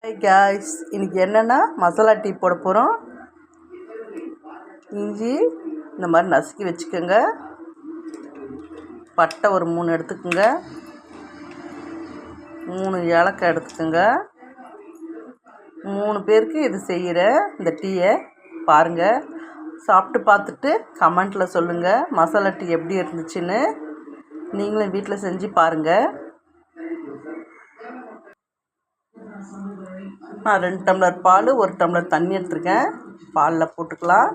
Hi guys, இன்றைக்கி என்னென்னா masala tea போட போகிறோம். இஞ்சி இந்த மாதிரி நசுக்கி வச்சுக்கோங்க. பட்டை ஒரு 3 எடுத்துக்கோங்க. 3 ஏலக்காய் எடுத்துக்கோங்க. 3 பேருக்கு இது செய்கிற இந்த டீயை பாருங்கள். சாப்பிட்டு பார்த்துட்டு கமெண்ட்டில் சொல்லுங்கள் மசாலா டீ எப்படி இருந்துச்சுன்னு. நீங்களும் வீட்டில் செஞ்சு பாருங்கள். நான் 2 டம்ளர் பால் 1 டம்ளர் தண்ணி எடுத்துருக்கேன். பாலில் போட்டுக்கலாம்.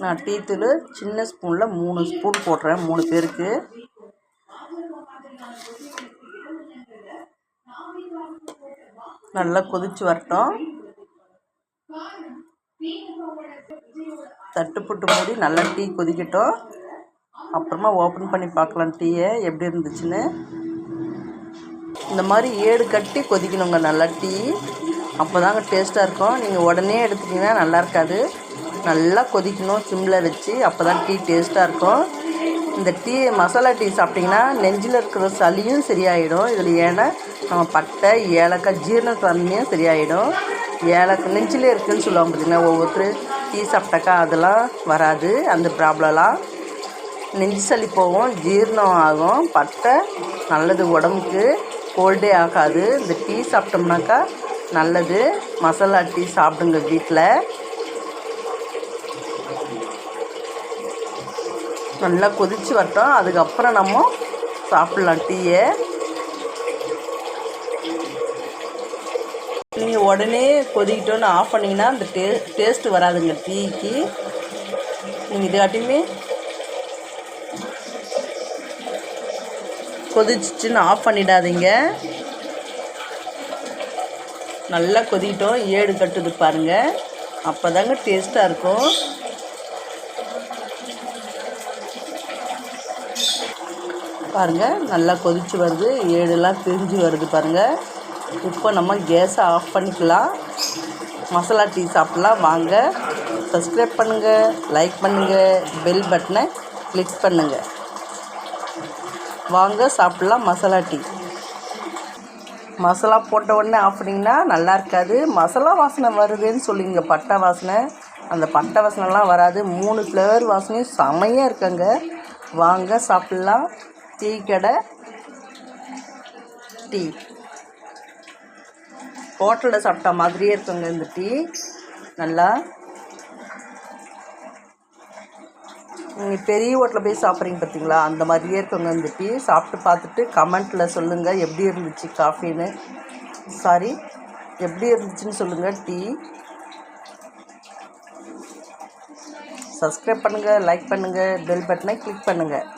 நான் டீ தூள் சின்ன ஸ்பூனில் 3 ஸ்பூன் போடுறேன் 3 பேருக்கு. நல்லா கொதிச்சு வரட்டும். தட்டு போட்டு மூடி நல்லா டீ கொதிக்கட்டும். அப்புறமா ஓப்பன் பண்ணி பார்க்கலாம் டீயை எப்படி இருந்துச்சுன்னு. இந்த மாதிரி ஏடு கட்டி கொதிக்கணுங்க நல்லா டீ. அப்போ தாங்க டேஸ்ட்டாக இருக்கும். நீங்கள் உடனே எடுத்துட்டிங்கன்னா நல்லா இருக்காது. நல்லா கொதிக்கணும் சிம்மில் வச்சு. அப்போ தான் டீ டேஸ்ட்டாக இருக்கும். இந்த டீ மசாலா டீ சாப்பிட்டிங்கன்னா நெஞ்சில் இருக்கிற சளியும் சரியாயிடும். இதில் ஏன்னா நம்ம பட்டை ஏலக்காய் ஜீரணத்தன்மையும் சரியாயிடும். ஏலக்காய் நெஞ்சிலே இருக்குதுன்னு சொல்லுவாங்க பார்த்தீங்கன்னா, ஒவ்வொருத்தர் டீ சாப்பிட்டாக்கா அதெல்லாம் வராது. அந்த ப்ராப்ளம்லாம் நெஞ்சு சளி போகும், ஜீரணம் ஆகும். பட்டை நல்லது உடம்புக்கு, கோல்டே ஆகாது. இந்த டீ சாப்பிட்டோம்னாக்கா நல்லது. மசாலா டீ சாப்பிடுங்க வீட்டில். நல்லா கொதித்து வரட்டும். அதுக்கப்புறம் நம்ம சாப்பிட்லாம் டீயை. நீங்கள் உடனே கொதிக்கிட்டோன்னு ஆஃப் பண்ணிங்கன்னா அந்த டேஸ்ட்டு வராதுங்க டீக்கு. நீங்கள் இதுக்காட்டியுமே கொதிச்சிச்சுன்னு ஆஃப் பண்ணிடாதீங்க. நல்லா கொதிக்கிட்டோம். ஏடு கட்டுது பாருங்கள். அப்போ தாங்க டேஸ்ட்டாக இருக்கும். பாருங்கள் நல்லா கொதிச்சு வருது. ஏடுலாம் பிரிஞ்சு வருது பாருங்கள். இப்போ நம்ம கேஸை ஆஃப் பண்ணிக்கலாம். மசாலா டீ சாப்பிட்லாம் வாங்க. சப்ஸ்கிரைப் பண்ணுங்கள், லைக் பண்ணுங்கள், பெல் பட்டனை கிளிக் பண்ணுங்கள். வாங்க சாப்பிட்லாம் மசாலா டீ. மசாலா போட்ட உடனே ஆஃப் பண்ணிங்கன்னா நல்லா இருக்காது. மசாலா வாசனை வருதுன்னு சொல்லுவீங்க, பட்டை வாசனை. அந்த பட்டை வாசனைலாம் வராது. 3 ஃப்ளேவர் வாசனையும் செமையாக இருக்குங்க. வாங்க சாப்பிட்லாம். டீ கடை டீ ஹோட்டலில் சாப்பிட்டா மாதிரியே இருக்குங்க இந்த டீ. நல்லா நீங்கள் பெரிய ஹோட்டலில் போய் சாப்பிட்றீங்க பார்த்தீங்களா, அந்த மாதிரியே இருக்குங்க இந்த டீ. சாப்பிட்டு பார்த்துட்டு கமெண்ட்டில் சொல்லுங்கள் எப்படி இருந்துச்சு காஃபின்னு. எப்படி இருந்துச்சுன்னு சொல்லுங்கள் டீ. சப்ஸ்கிரைப் பண்ணுங்கள், லைக் பண்ணுங்கள், பெல் பட்டனை கிளிக் பண்ணுங்கள்.